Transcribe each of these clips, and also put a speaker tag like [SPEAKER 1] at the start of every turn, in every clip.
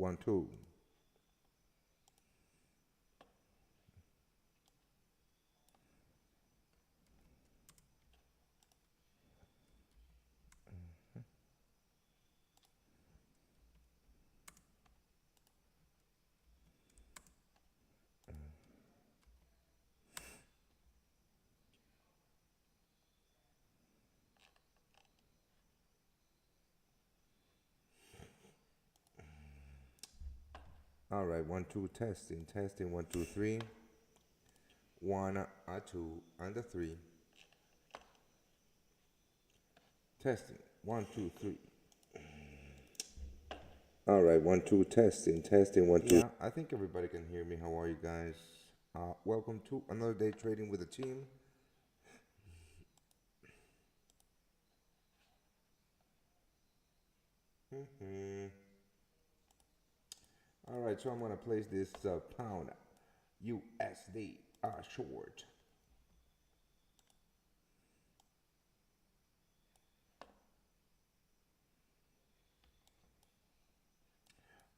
[SPEAKER 1] 1 2. All right, 1 2 testing, testing, 1 2 3. 1 2 and a 3. Testing, 1 2 3. All right, 1 2 testing, testing, 1 2. Yeah, I think everybody can hear me. How are you guys? Welcome to another day trading with the team. All right, so I'm gonna place this pound USD short.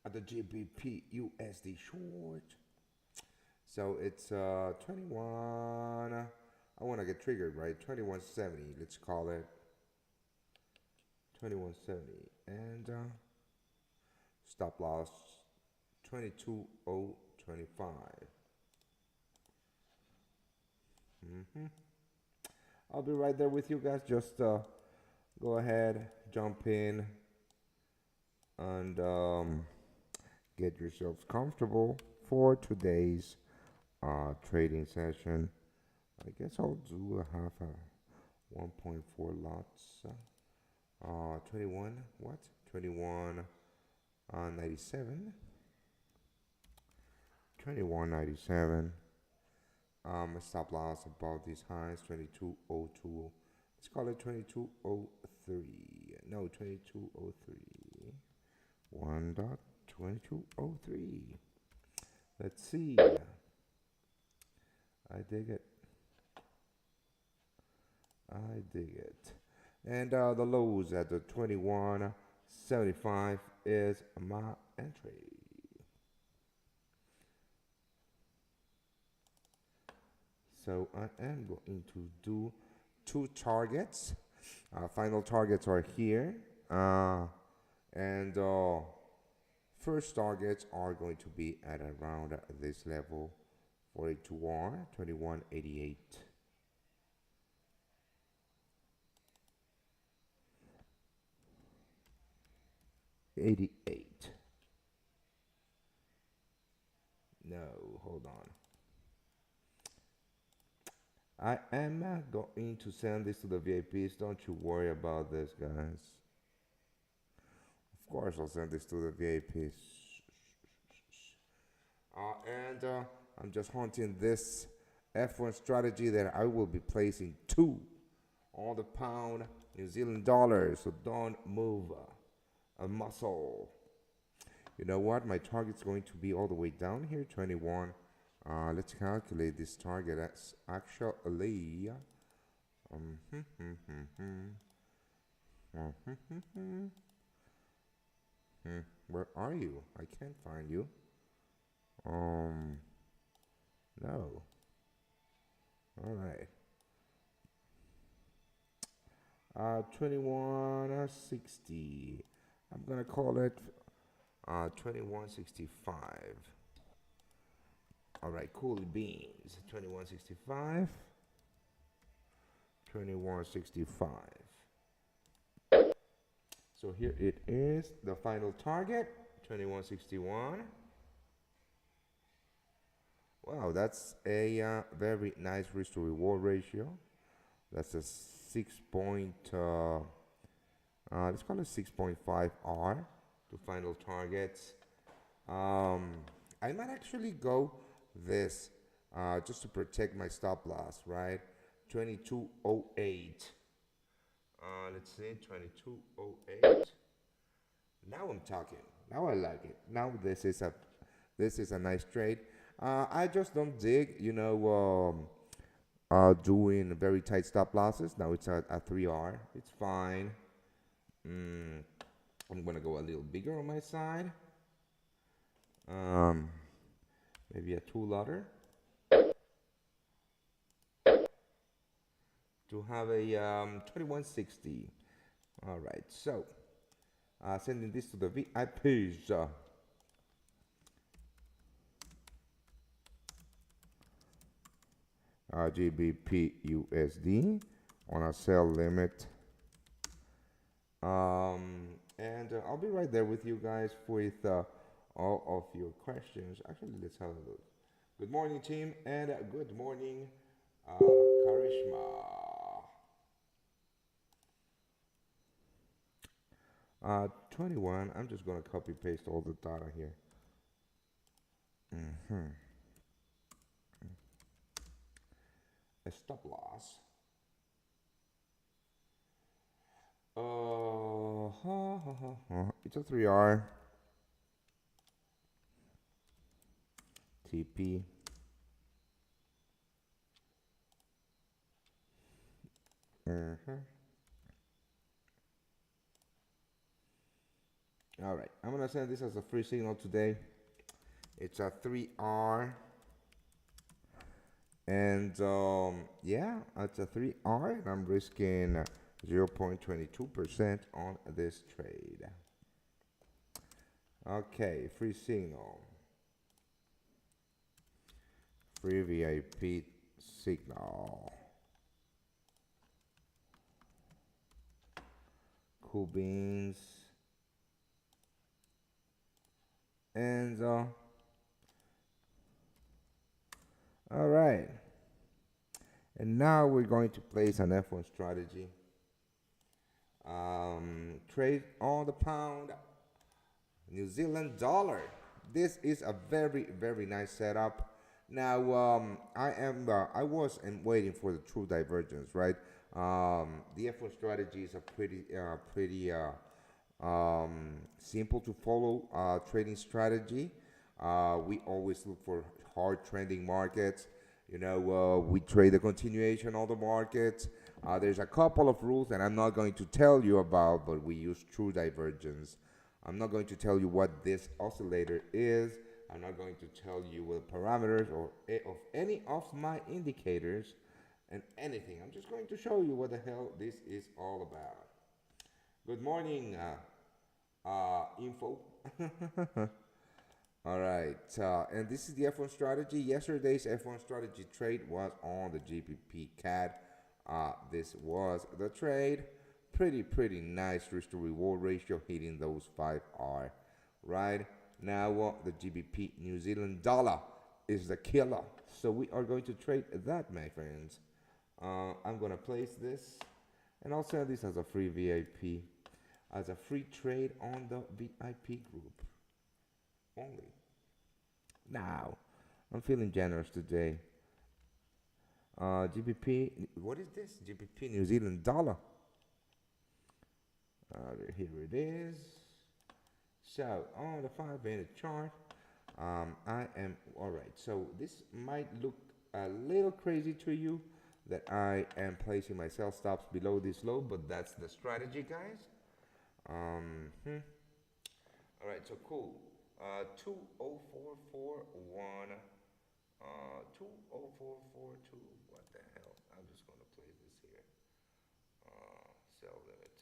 [SPEAKER 1] At the GBPUSD short. So it's 21. I want to get triggered, right? 2170. Let's call it 2170. And stop loss 22025. I'll be right there with you guys. Just go ahead, jump in, and get yourselves comfortable for today's trading session. I guess I'll do a half a 1.4 lots. 21 what? 21 97. 2197. Stop loss above these highs 2202. Let's call it 2203. No, 2203. 1.2203. Let's see. I dig it. I dig it. And the lows at the 2175 is my entry. So I am going to do 2 targets. Final targets are here. And first targets are going to be at around this level. 42R, 2188. 88. No, hold on. I am going to send this to the VIPs. Don't you worry about this, guys. Of course, I'll send this to the VIPs. And I'm just hunting this F1 strategy that I will be placing 2 on the pound New Zealand dollars. So don't move a muscle. You know what? My target's going to be all the way down here, 21. Let's calculate this target as actually. Where are you? I can't find you. No. All right. 2160. I'm gonna call it 2165. All right, cool beans. 2165. 2165. So here it is, the final target, 2161. Wow, that's a very nice risk to reward ratio. That's a 6 point, let's call it 6.5 R to final targets. I might actually go this just to protect my stop loss, right? 2208. Let's see, 2208. Now I'm talking. Now I like it. Now this is a nice trade. I just don't dig, doing very tight stop losses. Now it's at 3R. It's fine. I'm gonna go a little bigger on my side. Um, maybe a two-lotter to have a 2160. All right, so sending this to the VIPs. GBP on a sell limit. And I'll be right there with you guys with all of your questions. Actually, let's have a look. Good morning, team, and good morning, Karishma. 21. I'm just gonna copy paste all the data here. Hmm. A stop loss. It's a 3R. TP. All right, I'm gonna send this as a free signal today. It's a 3R. And yeah, it's a 3R, and I'm risking 0.22% on this trade. Okay, free signal. Free VIP signal. Cool beans. And all right. And now we're going to place an F1 strategy. Trade on the pound, New Zealand dollar. This is a very, very nice setup. Now, I was waiting for the true divergence, right? The F1 strategy is a pretty simple to follow trading strategy. We always look for hard trending markets. We trade the continuation of the markets. There's a couple of rules that I'm not going to tell you about, but we use true divergence. I'm not going to tell you what this oscillator is. I'm not going to tell you what parameters or of any of my indicators and anything. I'm just going to show you what the hell this is all about. Good morning, info. All right, and this is the F1 strategy. Yesterday's F1 strategy trade was on the GBP CAD. This was the trade. Pretty nice risk to reward ratio, hitting those 5R. Right now, the GBP New Zealand dollar is the killer. So we are going to trade that, my friends. I'm gonna place this, and I'll send this as a free VIP, as a free trade on the VIP group only. Now, I'm feeling generous today. GBP, what is this? GBP New Zealand dollar. Here it is. So, on the 5-minute chart, I am, all right. So, this might look a little crazy to you that I am placing my sell stops below this low, but that's the strategy, guys. All right, so cool. 20441, 20442. What the hell? I'm just going to place this here. Sell limit.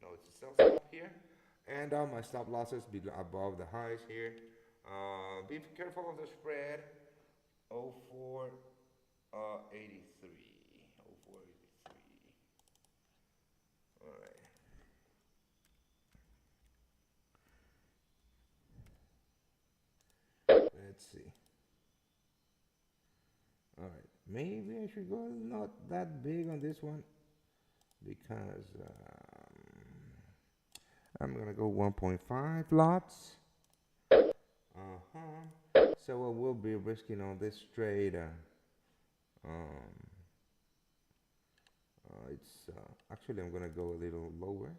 [SPEAKER 1] No, it's a sell stop here. And my stop losses be above the highs here. Be careful of the spread. 0483. 0483. All right. Let's see. All right. Maybe I should go not that big on this one because I'm gonna go 1.5 lots. So I will be risking on this trade. It's actually I'm gonna go a little lower.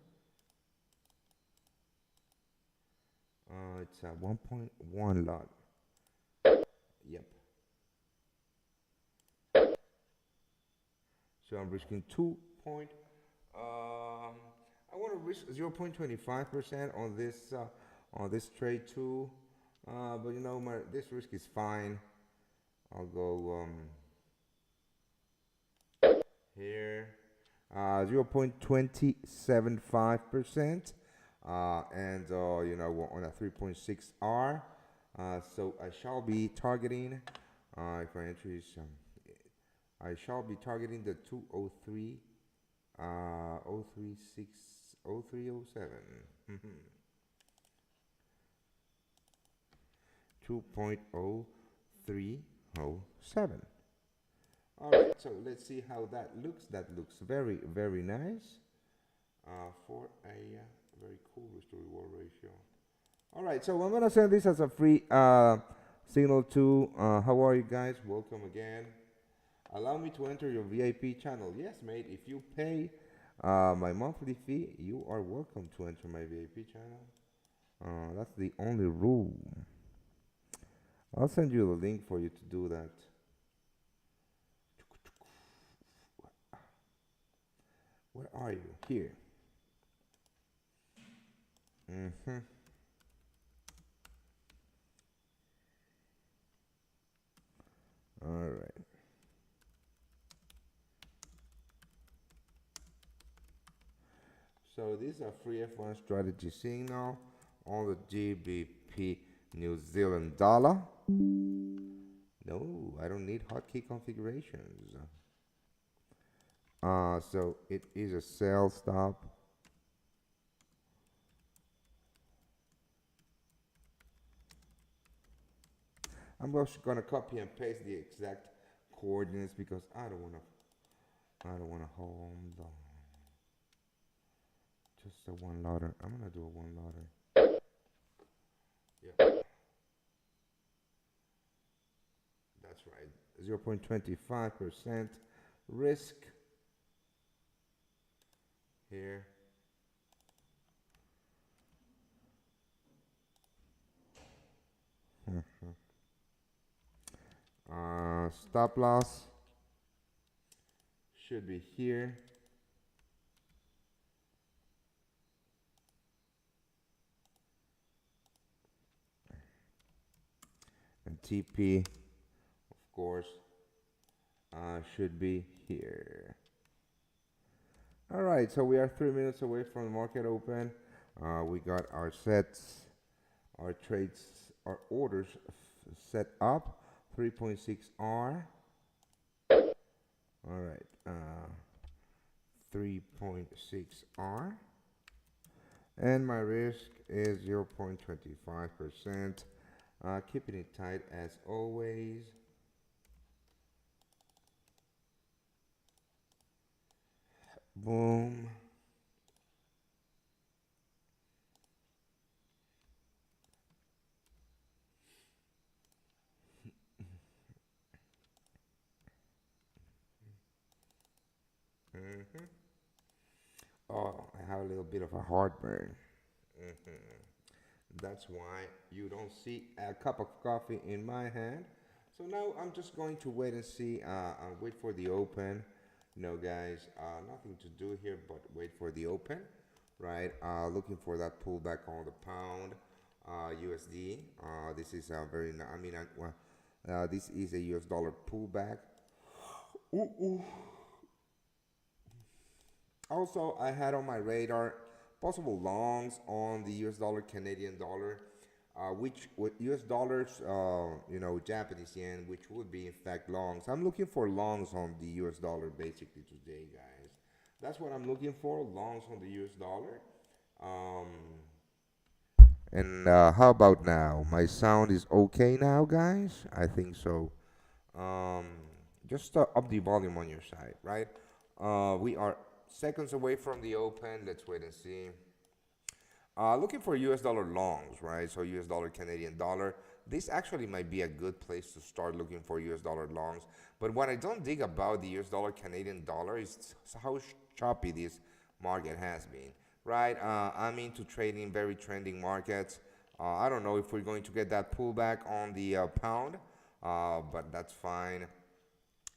[SPEAKER 1] It's a 1.1 lot. Yep. So I'm risking 2. I want to risk 0.25% on this trade too. But you know, this risk is fine. I'll go here. 0.275%. And you know, we're on a 3.6 R. So I shall be targeting, if I enter some, I shall be targeting the 203, 036, 0307. 2.0307. All right, so let's see how that looks. That looks very, very nice for a very cool risk to reward ratio. All right, so I'm gonna send this as a free signal to. How are you guys? Welcome again. Allow me to enter your VIP channel. Yes, mate. If you pay my monthly fee, you are welcome to enter my VIP channel. That's the only rule. I'll send you the link for you to do that. Where are you? Here. Mm-hmm. All right. So this is a free F1 strategy signal on the GBP New Zealand dollar. No, I don't need hotkey configurations. So it is a sell stop. I'm just gonna copy and paste the exact coordinates because I don't wanna hold on. Just a one loader. I'm gonna do a one loader. Yeah, that's right. 0.25% risk here. Stop loss should be here. And TP, of course, should be here. All right, so we are 3 minutes away from the market open. We got our sets, our trades, our orders set up. 3.6 R. All right, 3.6 R. And my risk is 0.25%. Keeping it tight as always. Boom. Mm-hmm. Oh, I have a little bit of a heartburn. Mm-hmm. That's why you don't see a cup of coffee in my hand. So now I'm just going to wait and see. I'll wait for the open. No, guys, nothing to do here but wait for the open, right? Looking for that pullback on the pound USD. This is a very, I mean, well, this is a US dollar pullback. Ooh, ooh. Also, I had on my radar possible longs on the US dollar, Canadian dollar, which with US dollars, you know, Japanese yen, which would be in fact longs. I'm looking for longs on the US dollar basically today, guys. That's what I'm looking for, longs on the US dollar. Um, and how about now? My sound is okay now, guys? I think so. Um, just up the volume on your side, right? We are seconds away from the open. Let's wait and see. Looking for US dollar longs, right? So US dollar, Canadian dollar. This actually might be a good place to start looking for US dollar longs. But what I don't dig about the US dollar, Canadian dollar is how choppy this market has been, right? I'm into trading very trending markets. I don't know if we're going to get that pullback on the pound, but that's fine.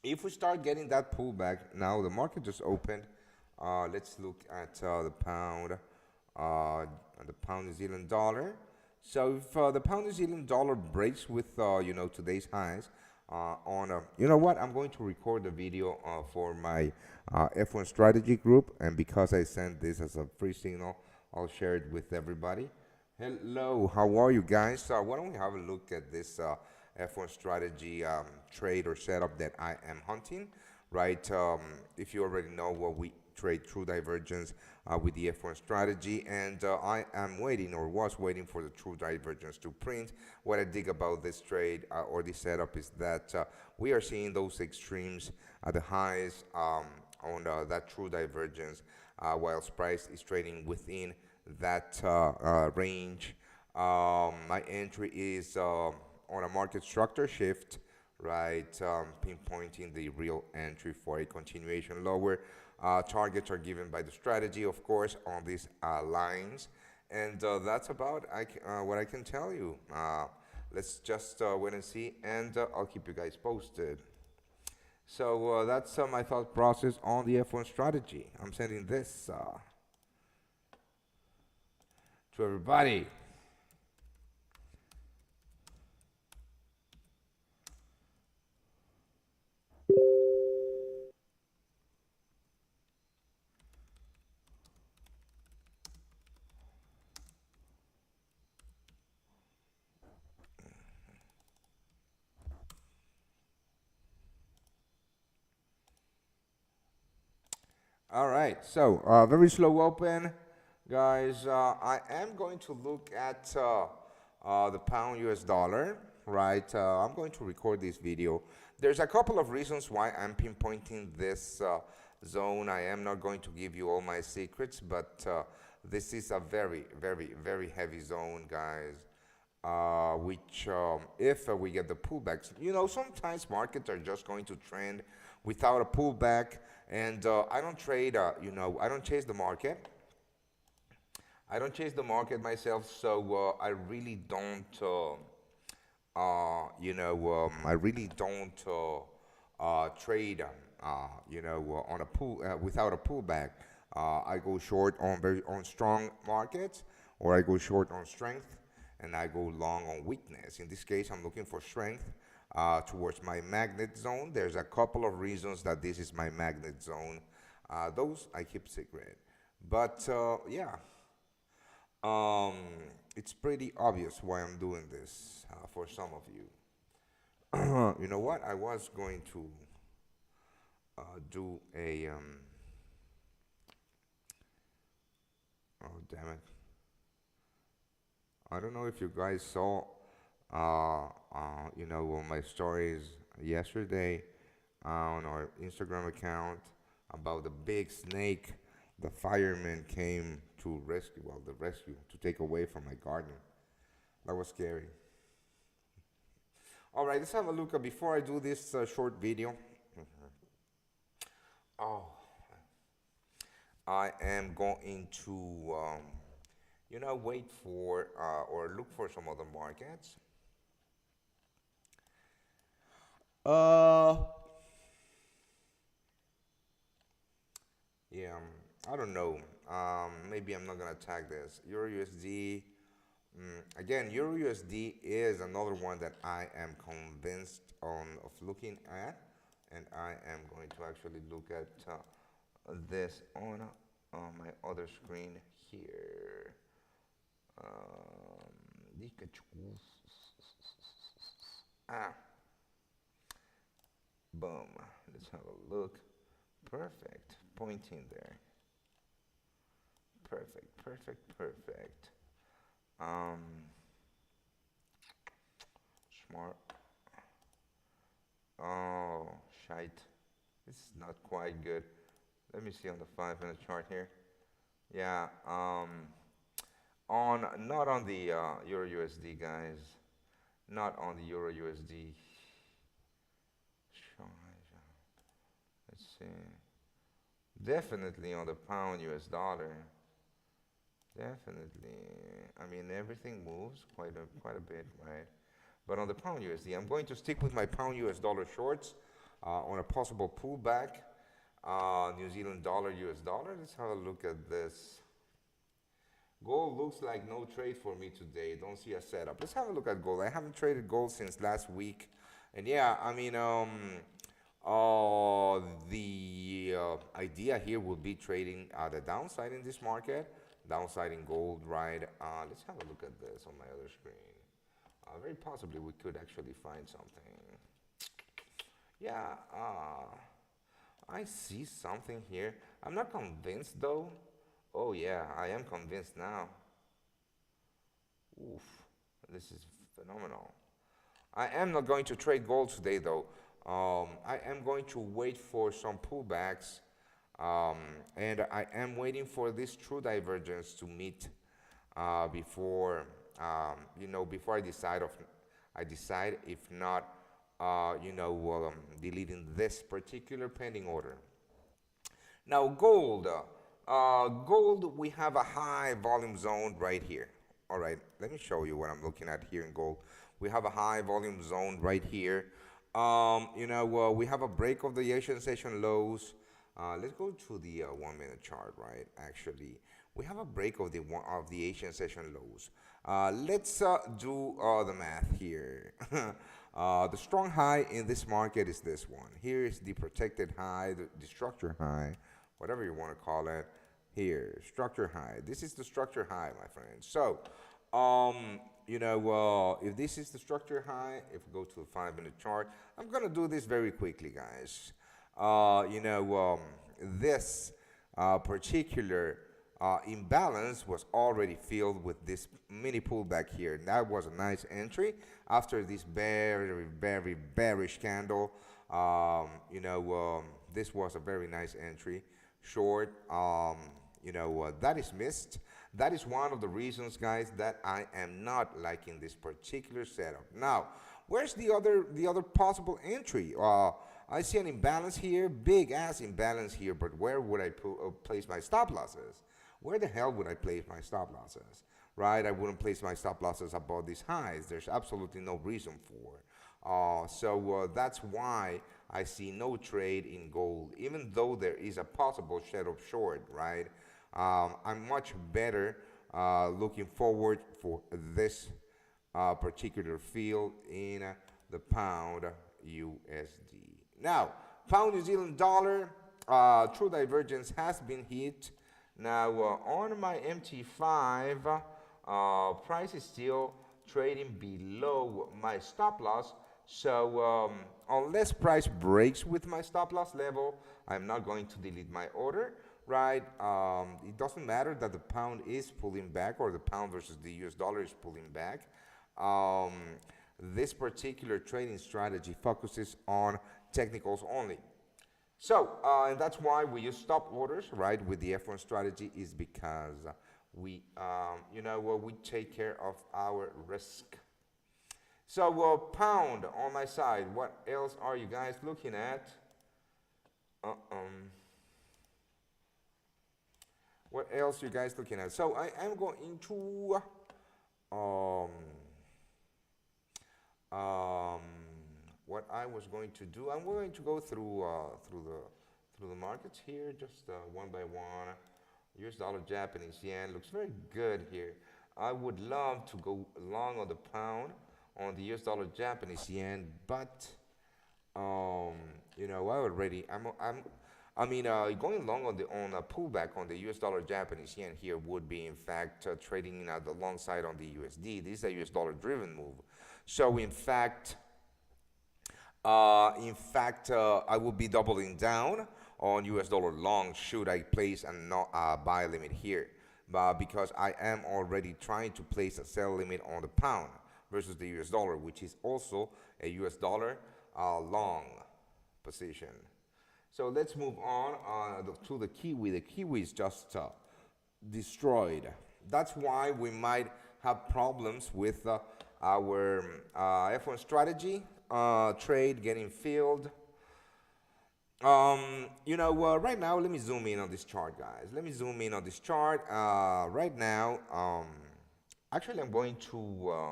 [SPEAKER 1] If we start getting that pullback, now the market just opened. Let's look at the pound New Zealand dollar. So if the pound New Zealand dollar breaks with today's highs on you know what, I'm going to record the video for my F1 strategy group, and because I sent this as a free signal, I'll share it with everybody. Hello, how are you guys? Why don't we have a look at this F1 strategy trade or setup that I am hunting, right? If you already know what we trade true divergence with the F1 strategy, and I am waiting or was waiting for the true divergence to print. What I dig about this trade or this setup is that we are seeing those extremes at the highs on that true divergence, whilst price is trading within that range. My entry is on a market structure shift, right? Pinpointing the real entry for a continuation lower. Targets are given by the strategy, of course, on these lines. And that's about what I can tell you. Let's just wait and see, and I'll keep you guys posted. So that's my thought process on the F1 strategy. I'm sending this to everybody. All right, so very slow open, guys. I am going to look at the pound US dollar, right? I'm going to record this video. There's a couple of reasons why I'm pinpointing this zone. I am not going to give you all my secrets, but this is a very, very, very heavy zone, guys. Which, if we get the pullbacks, sometimes markets are just going to trend without a pullback. And I don't trade, I don't chase the market. I don't chase the market myself, so I really don't, I really don't trade, on a pull without a pullback. I go short on strong markets, or I go short on strength, and I go long on weakness. In this case, I'm looking for strength towards my magnet zone. There's a couple of reasons that this is my magnet zone. Those I keep secret. But yeah, it's pretty obvious why I'm doing this for some of you. You know what? I was going to do a. Oh, damn it. I don't know if you guys saw, my stories yesterday on our Instagram account about the big snake. The firemen came to rescue, to take away from my garden. That was scary. All right, let's have a look. Before I do this short video, oh, I am going to, wait for or look for some other markets. Uh, yeah, I don't know. Maybe I'm not gonna tag this. Euro USD. Again, Euro USD is another one that I am convinced of looking at, and I am going to actually look at this on my other screen here. Ah, boom. Let's have a look. Perfect. Pointing there. Perfect, perfect, perfect. Smart. Oh, shite. This is not quite good. Let me see on the 5-minute chart here. Yeah, not on the Euro USD, guys. Not on the Euro USD. Let's see. Definitely on the pound US dollar. Definitely. I mean, everything moves quite a bit, right? But on the pound USD, I'm going to stick with my pound US dollar shorts on a possible pullback. New Zealand dollar US dollar. Let's have a look at this. Gold looks like no trade for me today. Don't see a setup. Let's have a look at gold. I haven't traded gold since last week, and yeah, I mean, the idea here will be trading the downside in this market, downside in gold, right? Let's have a look at this on my other screen. Very possibly we could actually find something. Yeah, I see something here. I'm not convinced though. Oh yeah, I am convinced now. Oof, this is phenomenal. I am not going to trade gold today though. I am going to wait for some pullbacks, um, and I am waiting for this true divergence to meet before before I decide if not deleting this particular pending order. Now gold, we have a high volume zone right here. All right, let me show you what I'm looking at here in gold. We have a high volume zone right here. We have a break of the Asian session lows. Let's go to the 1 minute chart, right? Actually, we have a break of the Asian session lows. Let's do the math here. The strong high in this market is this one. Here is the protected high, the structure high, whatever you want to call it. Here, structure high. This is the structure high, my friend. So, if this is the structure high, if we go to the 5 minute chart, I'm gonna do this very quickly, guys. This particular imbalance was already filled with this mini pullback here. That was a nice entry after this very, very bearish candle. This was a very nice entry. Short, that is missed. That is one of the reasons, guys, that I am not liking this particular setup. Now, where's the other possible entry? I see an imbalance here, big ass imbalance here, but where would I place my stop losses? Where the hell would I place my stop losses? Right? I wouldn't place my stop losses above these highs. There's absolutely no reason for. So that's why I see no trade in gold, even though there is a possible shadow short, right? I'm much better looking forward for this particular field in the pound USD. Now, pound New Zealand dollar, true divergence has been hit. Now, on my MT5, price is still trading below my stop loss. So, unless price breaks with my stop loss level, I'm not going to delete my order, right? It doesn't matter that the pound is pulling back or the pound versus the US dollar is pulling back. This particular trading strategy focuses on technicals only. So, and that's why we use stop orders, right, with the F1 strategy is because we take care of our risk. So, pound on my side, what else are you guys looking at? What else you guys looking at? So, I am going to what I was going to do. I'm going to go through the markets here, just one by one. US dollar, Japanese yen looks very good here. I would love to go long on the pound, on the US dollar, Japanese yen, but going long on a pullback on the US dollar, Japanese yen here would be in fact trading the long side on the USD. This is a US dollar driven move. So in fact, I will be doubling down on US dollar long should I place a buy limit here, because I am already trying to place a sell limit on the pound versus the US dollar, which is also a US dollar long position. So let's move on to the Kiwi. The Kiwi is just destroyed. That's why we might have problems with our F1 strategy trade getting filled. Right now, let me zoom in on this chart, guys. Let me zoom in on this chart. Right now, actually, I am going to,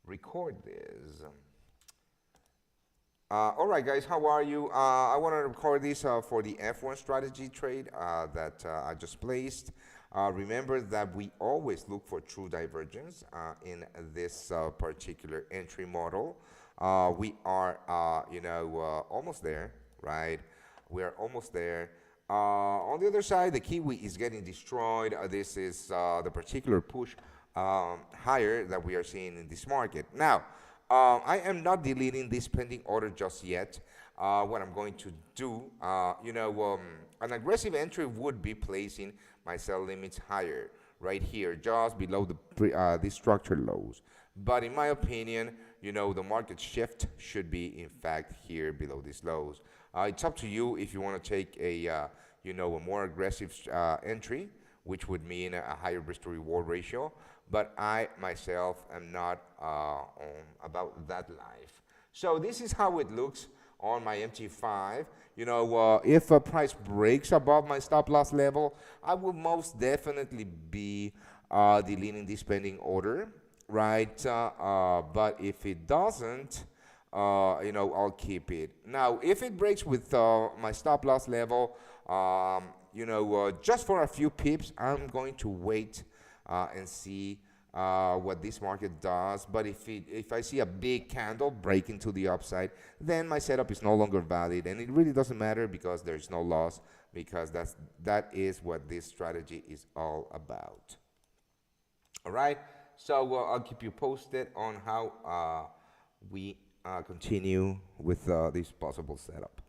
[SPEAKER 1] record this. All right, guys, how are you? I want to record this for the F1 strategy trade that I just placed. Remember that we always look for true divergence in this particular entry model. We are, almost there, right? We are almost there. On the other side, the Kiwi is getting destroyed. This is the particular push higher that we are seeing in this market. Now, I am not deleting this pending order just yet. What I'm going to do, an aggressive entry would be placing my sell limits higher, right here, just below the structure lows. But in my opinion, the market shift should be, in fact, here below these lows. It's up to you if you want to take a more aggressive entry, which would mean a higher risk to reward ratio. But I myself am not about that life. So this is how it looks on my MT5. If a price breaks above my stop loss level, I will most definitely be deleting this pending order, right? But if it doesn't, I'll keep it. Now, if it breaks with my stop loss level, just for a few pips, I'm going to wait and see what this market does. But if I see a big candle break into the upside, then my setup is no longer valid, and it really doesn't matter because there's no loss, because that is what this strategy is all about. All right. So I'll keep you posted on how we continue with this possible setup.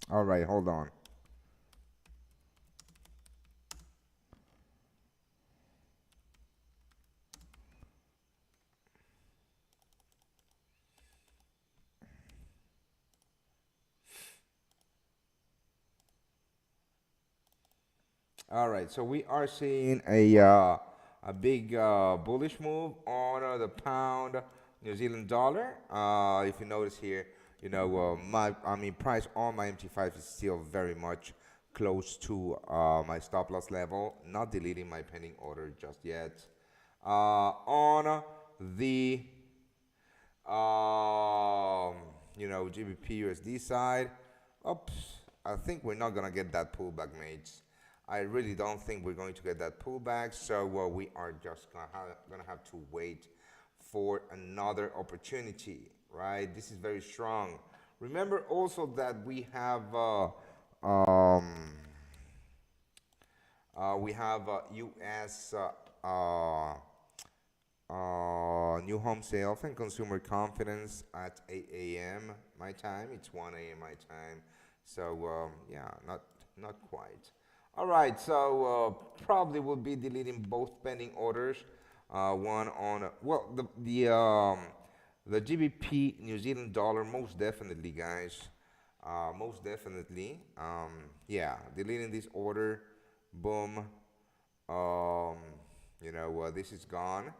[SPEAKER 1] All right, hold on. All right, so we are seeing a big bullish move on the pound New Zealand dollar. If you notice here, price on my MT5 is still very much close to my stop loss level. Not deleting my pending order just yet. On the GBP USD side, oops, I think we're not gonna get that pullback, mates. I really don't think we're going to get that pullback, so we are just gonna have to wait for another opportunity, right? This is very strong. Remember also that we have U.S. New home sales and consumer confidence at 8 a.m. my time. It's 1 a.m. my time. So yeah, not quite. All right, so probably we'll be deleting both pending orders. One on the GBP New Zealand dollar, most definitely, guys. Most definitely. Yeah, deleting this order. Boom. Um, this is gone.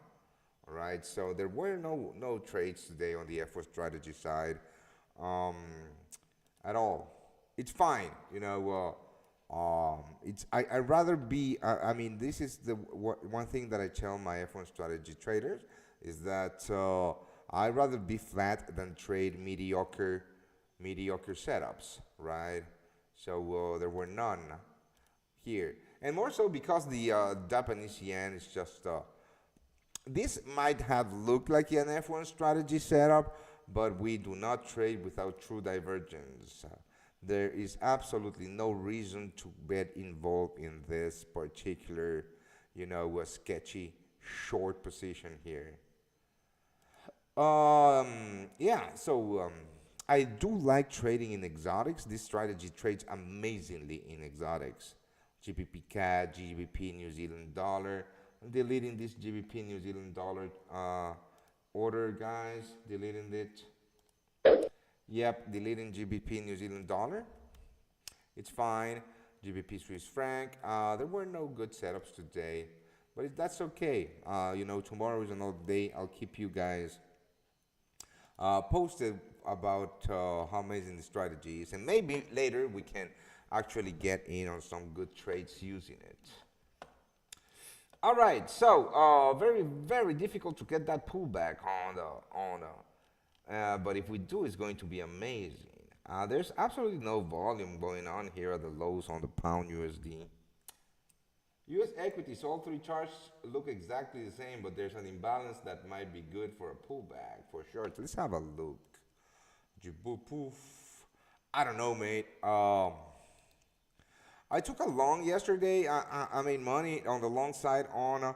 [SPEAKER 1] All right, so there were no trades today on the F4 strategy side, um, at all. It's fine, I rather be. This is the one thing that I tell my F1 strategy traders is that I rather be flat than trade mediocre setups, right? So there were none here, and more so because the Japanese yen is just this might have looked like an F1 strategy setup, but we do not trade without true divergence. There is absolutely no reason to get involved in this particular, sketchy short position here. Yeah, so I do like trading in exotics. This strategy trades amazingly in exotics. GBP CAD, GBP New Zealand dollar. I'm deleting this GBP New Zealand dollar order, guys. Deleting it. Yep, deleting GBP New Zealand dollar. It's fine. GBP Swiss franc. There were no good setups today, but that's okay. Tomorrow is another day. I'll keep you guys posted about how amazing the strategy is, and maybe later we can actually get in on some good trades using it. All right, so very very difficult to get that pullback but if we do, it's going to be amazing. There's absolutely no volume going on here at the lows on the pound USD. US equities, all three charts look exactly the same, but there's an imbalance that might be good for a pullback for sure. So let's have a look. I don't know, mate. I took a long yesterday. I made money on the long side on,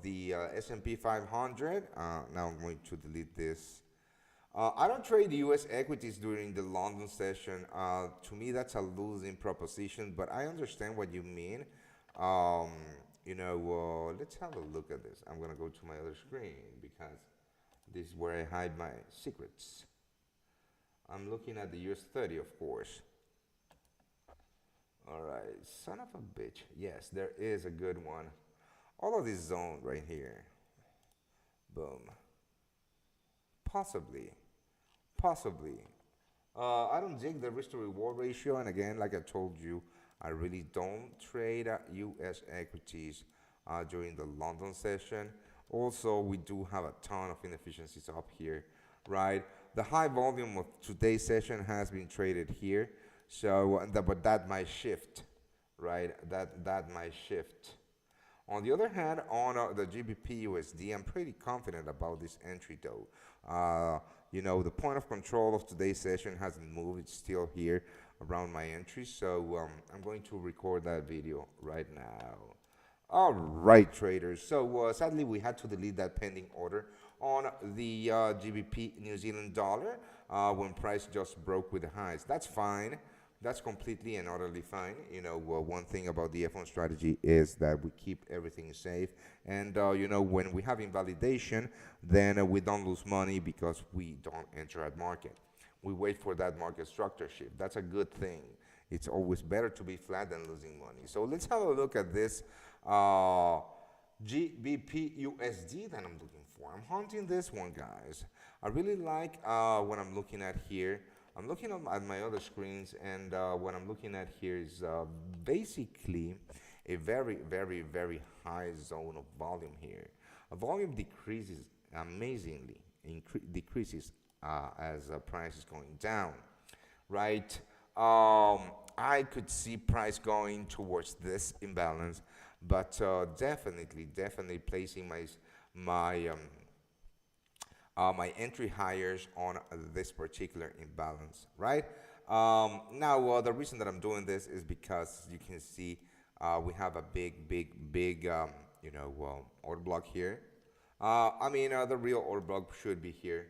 [SPEAKER 1] the S&P 500. Now I'm going to delete this. I don't trade U.S. equities during the London session. To me, that's a losing proposition, but I understand what you mean. Let's have a look at this. I'm going to go to my other screen because this is where I hide my secrets. I'm looking at the US 30, of course. All right, son of a bitch. Yes, there is a good one. All of this zone right here. Boom. Possibly. I don't dig the risk to reward ratio, and again, like I told you, I really don't trade U.S. equities during the London session. Also, we do have a ton of inefficiencies up here, right? The high volume of today's session has been traded here. So, but that might shift, right? That might shift. On the other hand, on the GBP USD, I'm pretty confident about this entry though. The point of control of today's session hasn't moved. It's still here around my entry. So I'm going to record that video right now. All right, traders. So sadly, we had to delete that pending order on the GBP New Zealand dollar when price just broke with the highs. That's fine. That's completely and utterly fine. One thing about the F1 strategy is that we keep everything safe. And, when we have invalidation, then we don't lose money because we don't enter at market. We wait for that market structure shift. That's a good thing. It's always better to be flat than losing money. So let's have a look at this GBP USD that I'm looking for. I'm hunting this one, guys. I really like what I'm looking at here. I'm looking at my other screens, and what I'm looking at here is basically a very, very, very high zone of volume here. A volume decreases amazingly, decreases as price is going down, right? I could see price going towards this imbalance, but definitely placing my entry hires on this particular imbalance, right? Now, the reason that I'm doing this is because you can see we have a big, order block here. The real order block should be here,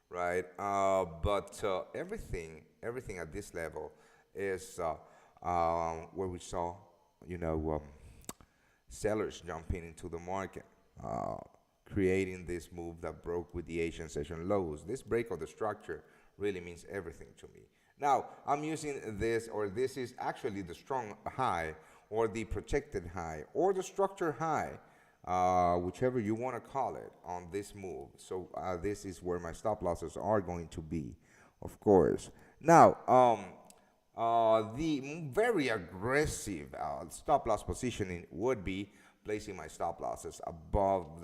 [SPEAKER 1] right? But everything at this level is where we saw, sellers jumping into the market. Creating this move that broke with the Asian session lows. This break of the structure really means everything to me. Now, I'm using this, or this is actually the strong high, or the protected high, or the structure high, whichever you want to call it, on this move. So this is where my stop losses are going to be, of course. Now, the very aggressive stop loss positioning would be placing my stop losses above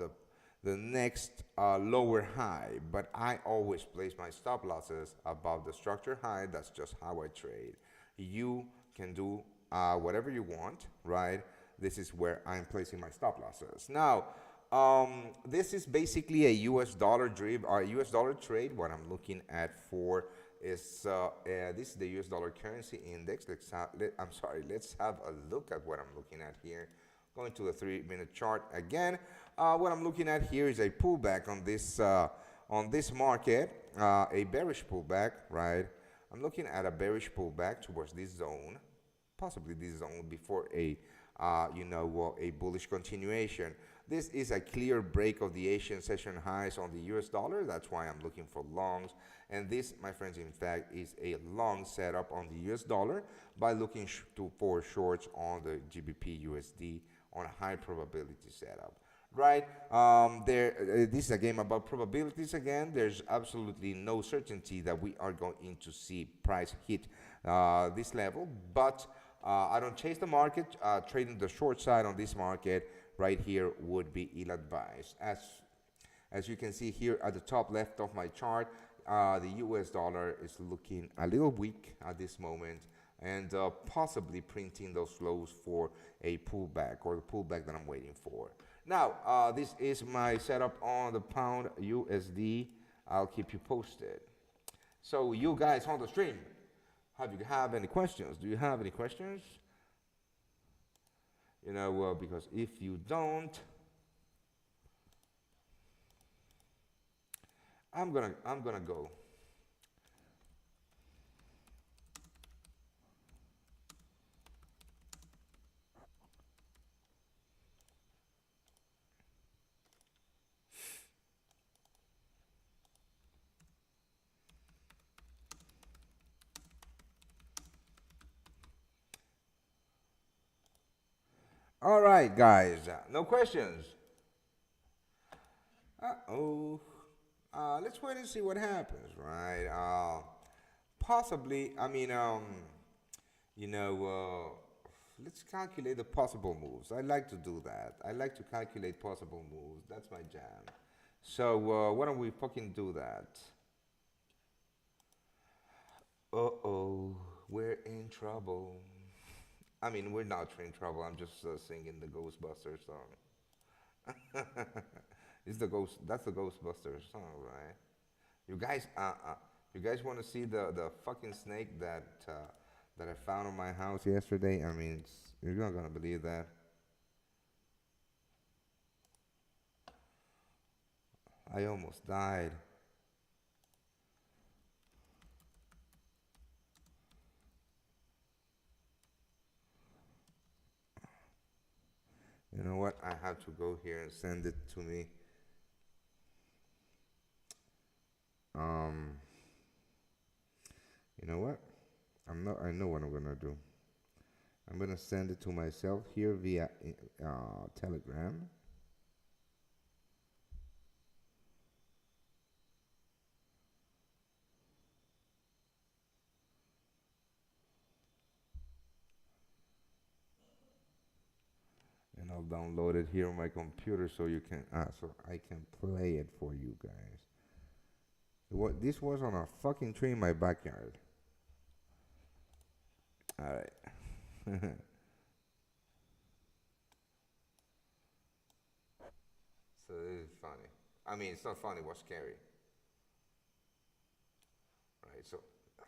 [SPEAKER 1] the next lower high, but I always place my stop losses above the structure high. That's just how I trade. You can do whatever you want, right? This is where I'm placing my stop losses. Now, this is basically a US dollar trade. What I'm looking at for is this is the US dollar currency index. Let's have a look at what I'm looking at here. Going to the 3-minute chart again. What I'm looking at here is a pullback on this market, a bearish pullback, right? I'm looking at a bearish pullback towards this zone, possibly this zone before a bullish continuation. This is a clear break of the Asian session highs on the US dollar. That's why I'm looking for longs. And this, my friends, in fact, is a long setup on the US dollar by looking for shorts on the GBP USD on a high probability setup. Right? This is a game about probabilities again. There's absolutely no certainty that we are going to see price hit this level, but I don't chase the market. Trading the short side on this market right here would be ill-advised. As you can see here at the top left of my chart, the US dollar is looking a little weak at this moment and possibly printing those lows for a pullback or the pullback that I'm waiting for. Now, this is my setup on the pound USD. I'll keep you posted. So you guys on the stream, have any questions? Do you have any questions? Because if you don't, I'm gonna go. All right, guys. No questions. Uh-oh. Let's wait and see what happens, right? Possibly, you know, let's calculate the possible moves. I like to do that. I like to calculate possible moves. That's my jam. So, why don't we fucking do that? Uh-oh, we're in trouble. I mean, we're not in trouble. I'm just singing the Ghostbusters song. It's the ghost. That's the Ghostbusters song, right? You guys, you guys want to see the fucking snake that I found in my house yesterday? I mean, you're not gonna believe that. I almost died. You know what? I have to go here and send it to me. Um, you know what? I know what I'm gonna do. I'm gonna send it to myself here via Telegram. And I'll download it here on my computer so you can so I can play it for you guys. This was on a fucking tree in my backyard. All right. So this is funny. I mean, it's not funny. It was scary. Right. So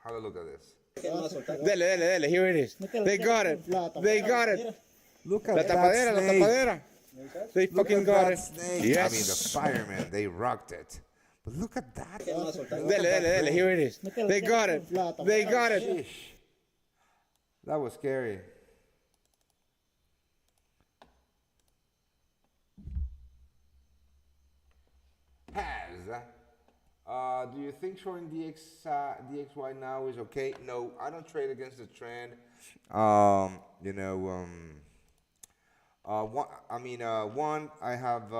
[SPEAKER 1] have a look at this.
[SPEAKER 2] Dele, dele, dele. Here it is. They got it. They got it.
[SPEAKER 1] Look
[SPEAKER 2] La
[SPEAKER 1] at that
[SPEAKER 2] tapadera, la
[SPEAKER 1] snake.
[SPEAKER 2] tapadera. They
[SPEAKER 1] Look
[SPEAKER 2] fucking
[SPEAKER 1] at
[SPEAKER 2] got
[SPEAKER 1] that
[SPEAKER 2] it.
[SPEAKER 1] snake.
[SPEAKER 2] Yes.
[SPEAKER 1] I mean, the firemen, they rocked it. But look at that. Look
[SPEAKER 2] Dele,
[SPEAKER 1] at
[SPEAKER 2] dele,
[SPEAKER 1] that
[SPEAKER 2] dele.
[SPEAKER 1] thing.
[SPEAKER 2] Here it is. They got it. They got it.
[SPEAKER 1] Sheesh. That was scary. Has. Do you think shorting DXY now is okay? No, I don't trade against the trend. You know, one, I have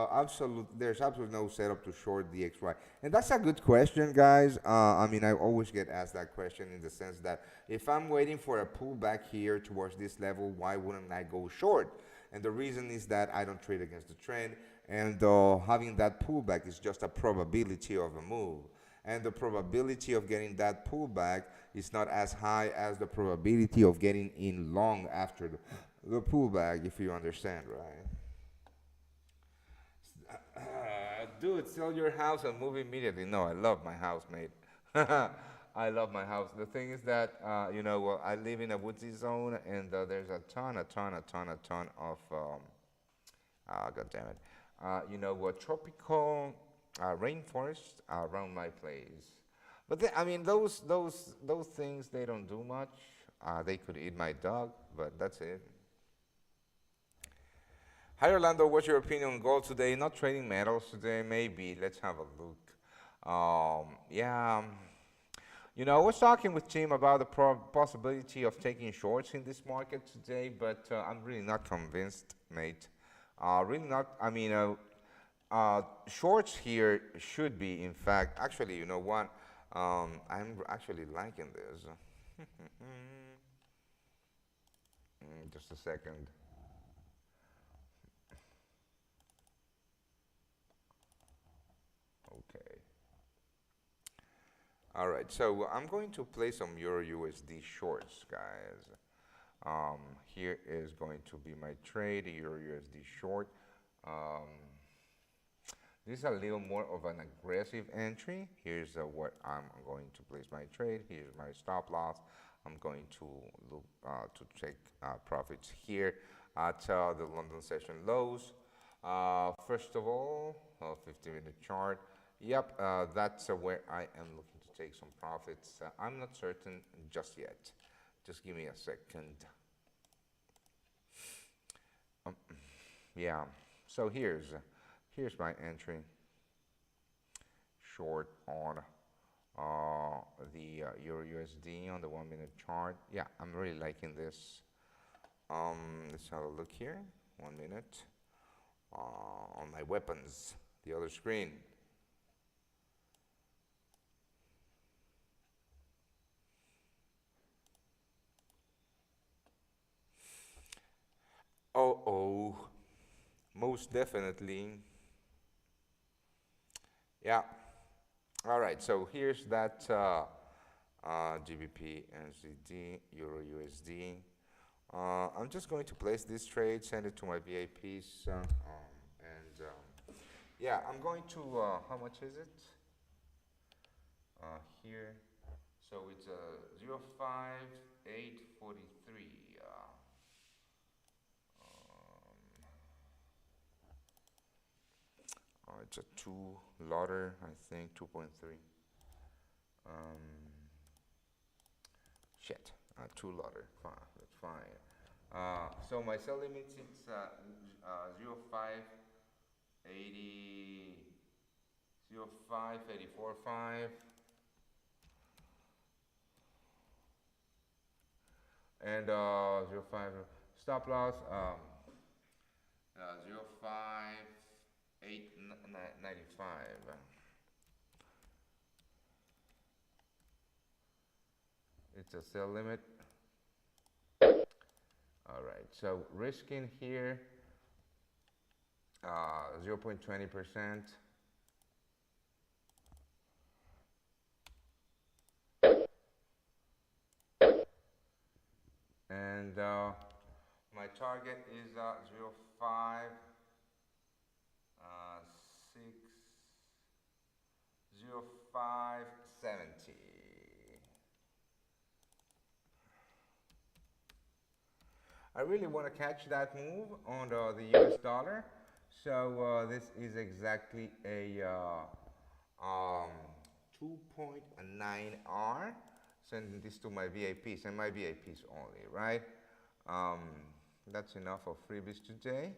[SPEAKER 1] there's absolutely no setup to short DXY. And that's a good question, guys. I always get asked that question in the sense that if I'm waiting for a pullback here towards this level, why wouldn't I go short? And the reason is that I don't trade against the trend, and having that pullback is just a probability of a move. And the probability of getting that pullback is not as high as the probability of getting in long after the pullback, if you understand, right? Dude, sell your house and move immediately. No, I love my house, mate. I love my house. The thing is that, I live in a woodsy zone, and there's a ton of, God damn it, tropical rainforest around my place. But those things, they don't do much. They could eat my dog, but that's it. Hi Orlando, what's your opinion on gold today? Not trading metals today, maybe. Let's have a look. Yeah, You know, I was talking with Tim about the possibility of taking shorts in this market today, but I'm really not convinced, mate. Really not. I mean, shorts here should be, in fact, actually, you know what? I'm actually liking this. Just a second. Okay. All right. So I'm going to play some Euro USD shorts, guys. Here is going to be my trade, Euro USD short. Um, this is a little more of an aggressive entry. Here's what I'm going to place my trade. Here's my stop loss. I'm going to look to take profits here at the London session lows. First of all, 50-minute chart. Yep, that's where I am looking to take some profits. I'm not certain just yet. Just give me a second. Yeah, so here's my entry. Short on the Euro USD on the 1-minute chart. Yeah, I'm really liking this. Let's have a look here. 1 minute on my weapons, the other screen. Oh, most definitely. Yeah. All right. So here's that GBP, NZD, Euro USD. I'm just going to place this trade, send it to my VIPs, and yeah, I'm going to. How much is it? Here, so it's 05843. It's a two lotter, I think, 2.3. Shit, two lotter. Fine, that's fine. So my sell limit is 0580 05845 and 05 stop loss 05895. It's a sell limit. All right, so risk in here 0.20%. And my target is 05 6 0570. I really want to catch that move on the US dollar. So this is exactly a 2.9R. Sending this to my VIPs and my VIPs only, right? Um, that's enough of freebies today.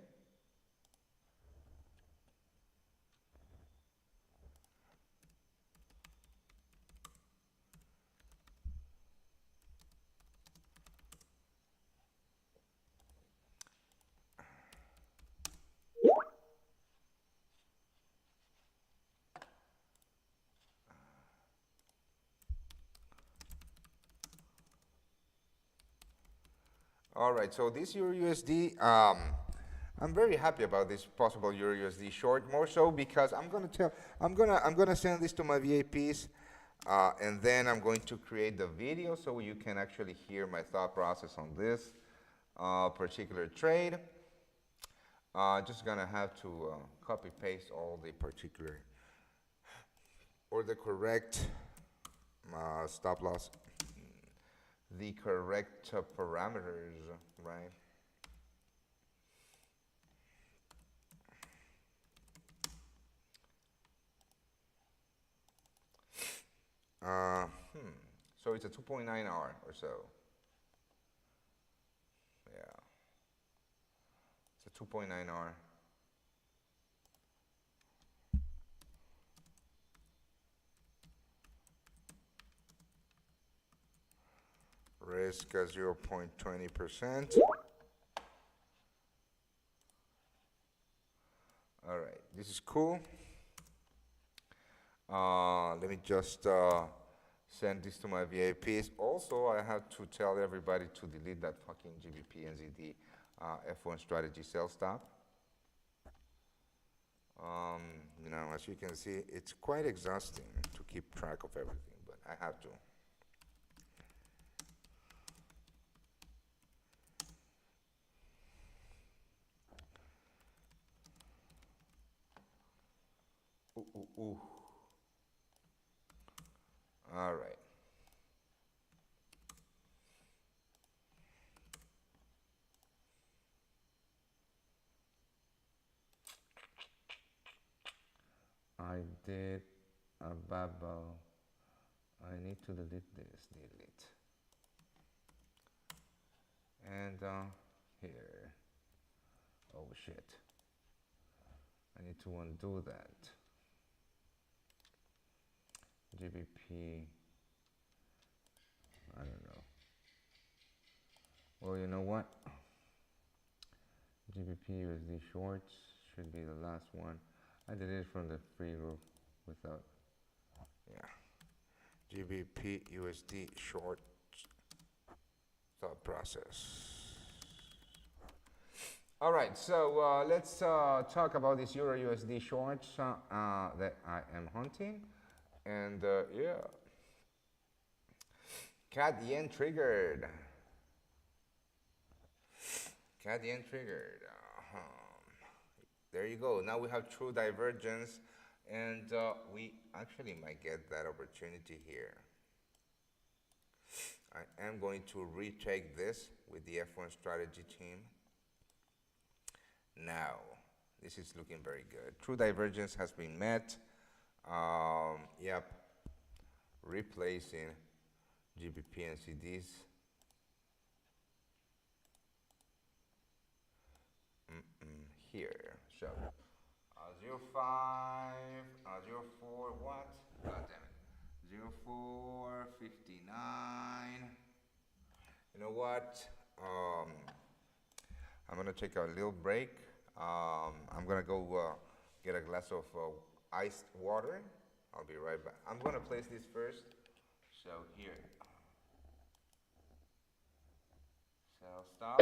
[SPEAKER 1] All right, so this Euro USD, I'm very happy about this possible Euro USD short, more so because I'm gonna send this to my VIPs, and then I'm going to create the video so you can actually hear my thought process on this particular trade. Just gonna have to copy paste all the particular or the correct stop loss, the correct parameters, right? Uh, hmm. So it's a 2.9R or so. Yeah. It's a 2.9R. Risk 0.20%. All right, this is cool. Let me just send this to my VIPs. Also, I have to tell everybody to delete that fucking GBP NZD F1 strategy sell stop. You know, as you can see, it's quite exhausting to keep track of everything, but I have to. Ooh, ooh, ooh. All right. I did a bubble. I need to delete this. Delete. And here. Oh shit. I need to undo that. GBP. I don't know. Well, you know what? GBP USD shorts should be the last one. I did it from the free group without. Yeah. GBP USD short thought process. All right, so let's talk about this Euro USD shorts that I am hunting. And yeah, CAD yen triggered. CAD yen triggered. There you go. Now we have true divergence, and we actually might get that opportunity here. I am going to retake this with the F1 strategy team. Now, this is looking very good. True divergence has been met. Yep, replacing GBP and CDs. Here, so 05, 04, what? God damn it. 0459. You know what? I'm gonna take a little break. I'm gonna go get a glass of iced water. I'll be right back. I'm gonna place this first. So here, sell stop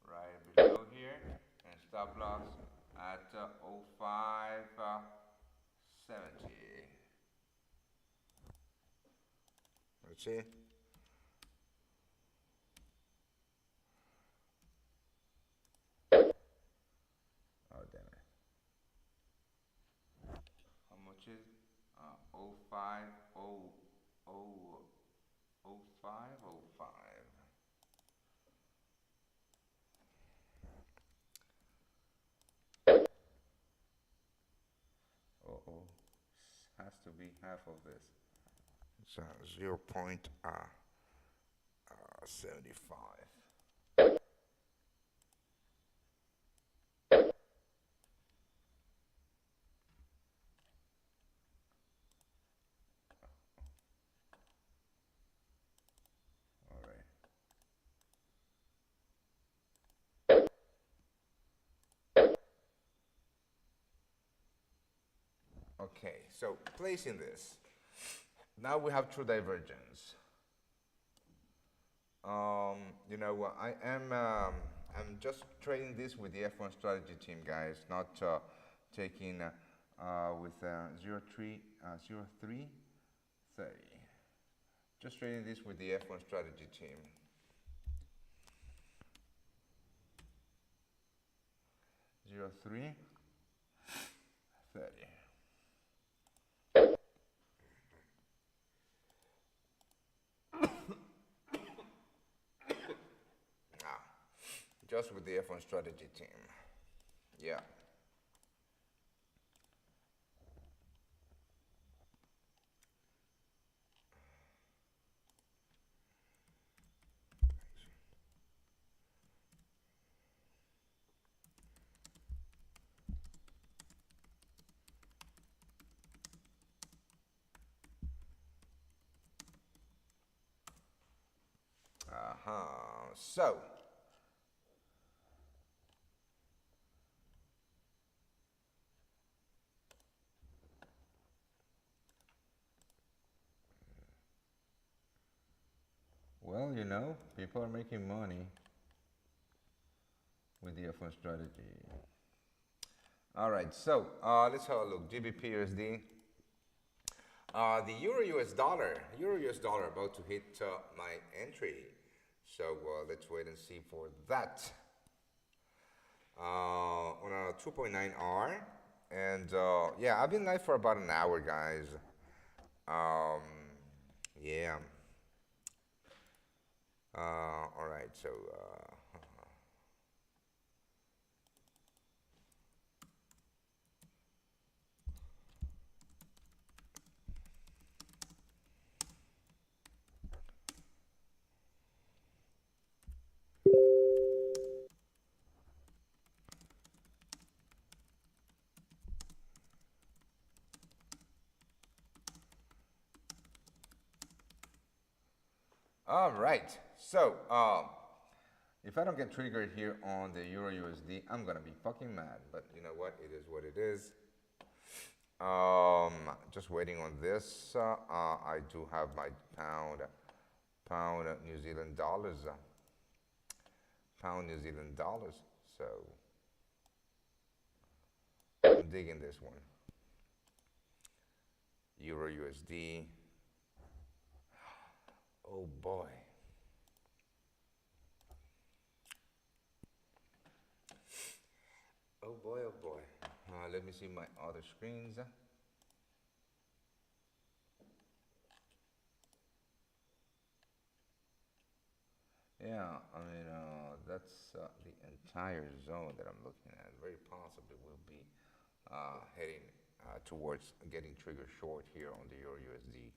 [SPEAKER 1] right below here, and stop loss at 0570. Let's see. Oh damn it. How much is 05 0505. Uh-oh. Has to be half of this. It's 0.75. All right. Okay, so placing this. Now we have true divergence. You know, I'm just trading this with the F1 strategy team, guys, not taking with 0330. Just trading this with the F1 strategy team. 0330. Just with the F1 strategy team. Yeah. So, well, people are making money with the F1 strategy. All right, so let's have a look. GBPUSD. The Euro US dollar about to hit my entry. So let's wait and see for that. On a 2.9R. And yeah, I've been live for about an hour, guys. Yeah. All right, so. All right, so if I don't get triggered here on the Euro USD, I'm gonna be fucking mad. But you know what? It is what it is. Just waiting on this. I do have my pound New Zealand dollars, pound New Zealand dollars. So I'm digging this one. Euro USD. Oh boy. Oh boy, oh boy. Let me see my other screens. Yeah, I mean, that's the entire zone that I'm looking at. Very possibly will be heading towards getting trigger short here on the Euro USD.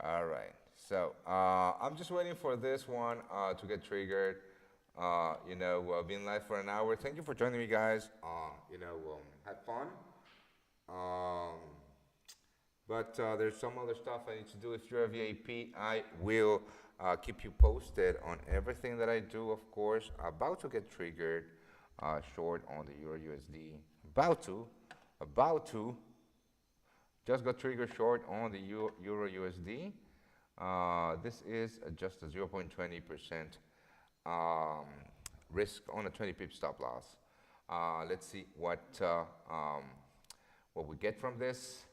[SPEAKER 1] All right, so I'm just waiting for this one to get triggered. Been live for an hour. Thank you for joining me, guys. Had fun. Um, but there's some other stuff I need to do. If you're a VIP, I will keep you posted on everything that I do, of course. About to get triggered short on the Euro USD. About to. Just got triggered short on the Euro USD. This is just a 0.20% risk on a 20 pip stop loss. Let's see what we get from this.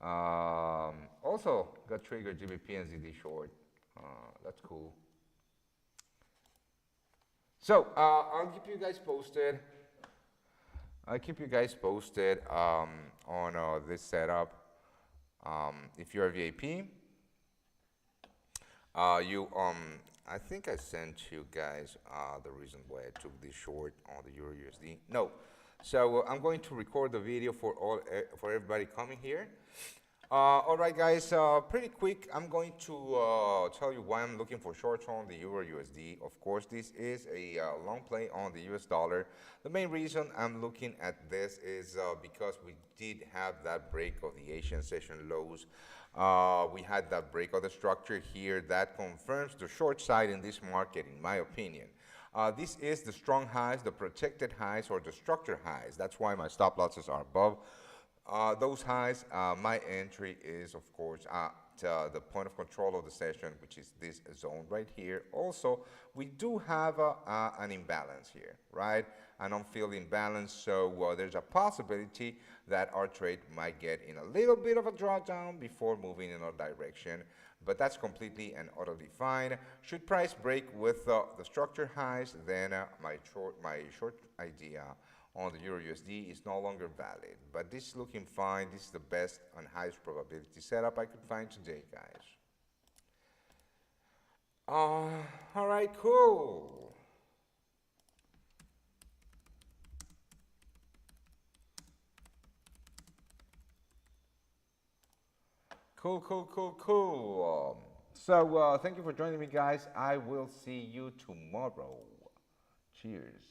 [SPEAKER 1] Also got triggered GBP and ZD short. That's cool. So I'll keep you guys posted. I'll keep you guys posted on this setup. If you're a VIP, I think I sent you guys the reason why I took this short on the Euro USD. No, so I'm going to record the video for everybody coming here. All right, guys, pretty quick. I'm going to tell you why I'm looking for shorts on the Euro USD. Of course, this is a long play on the US dollar. The main reason I'm looking at this is because we did have that break of the Asian session lows. We had that break of the structure here that confirms the short side in this market, in my opinion. This is the strong highs, the protected highs, or the structure highs. That's why my stop losses are above those highs. My entry is, of course, at the point of control of the session, which is this zone right here. Also, we do have an imbalance here, right? An on-field imbalance, so there's a possibility that our trade might get in a little bit of a drawdown before moving in our direction, but that's completely and utterly fine. Should price break with the structure highs, then my short idea on the Euro USD is no longer valid. But this is looking fine. This is the best and highest probability setup I could find today, guys. All right, cool. Cool.
[SPEAKER 2] So thank you for joining me, guys. I will see you tomorrow. Cheers.